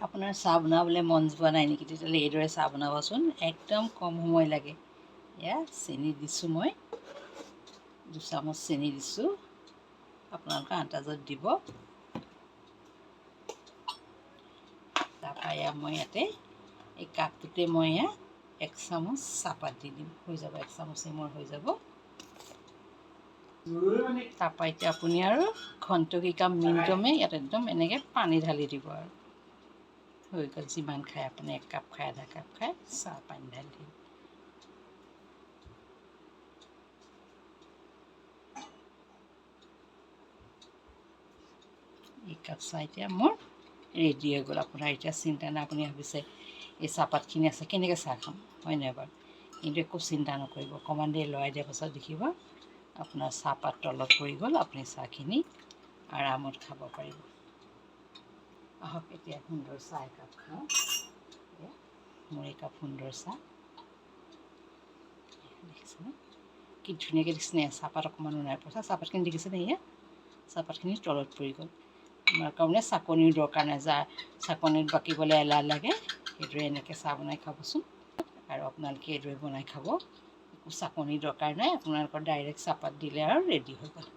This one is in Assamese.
আপোনাৰ চাহ বনাবলৈ মন যোৱা নাই নেকি? তেতিয়াহ'লে এইদৰে চাহ বনাবচোন, একদম কম সময় লাগে। এয়া চেনি দিছোঁ, মই 2 চামুচ চেনি দিছোঁ, আপোনালোকৰ আন্দাজত দিব। তাৰপৰা এয়া মই ইয়াতে এই কাপটোতে মই এয়া 1 চামুচ চাহপাত দি দিম, হৈ যাব, 1 চামুচেই মোৰ হৈ যাব। তাৰপৰা এতিয়া আপুনি আৰু ঘণ্টকী কাপ মিনিটমে ইয়াত একদম এনেকৈ পানী ঢালি দিব আৰু হৈ গ'ল। যিমান খায় আপুনি, 1 কাপ খায়, আধা কাপ খায়, চাহ পানী ঢালি দিম। এই কাপ চাহ এতিয়া মোৰ ৰেডি হৈ গ'ল। আপোনাৰ এতিয়া চিন্তা নাই, আপুনি ভাবিছে এই চাহপাতখিনি আছে কেনেকৈ চাহ খাম, হয় নাই বাৰু? কিন্তু একো চিন্তা নকৰিব, অকণমান দেৰি লৰাই দিয়াৰ পাছত দেখিব আপোনাৰ চাহপাত তলত পৰি গ'ল, আপুনি চাহখিনি আৰামত খাব পাৰিব। আহক এতিয়া সুন্দৰ চাহ একাপ খাওঁ। মোৰ একাপ সুন্দৰ চাহ দেখিছেনে, কি ধুনীয়াকৈ দিছেনে? চাহপাত অকণমানো নাই পৰা, চাহপাতখিনি দেখিছেনে? এয়া চাহপাতখিনি তলত পৰি গ'ল। আমাৰ কাৰণে চাকনিৰ দৰকাৰ নাই, যাৰ চাকনিত বাকিবলৈ এলাহ লাগে সেইদৰে এনেকৈ চাহ বনাই খাবচোন। আৰু আপোনালোকে এইদৰে বনাই খাব, একো চাকনিৰ দৰকাৰ নাই, আপোনালোকৰ ডাইৰেক্ট চাহপাত দিলে আৰু ৰেডি হৈ গ'ল।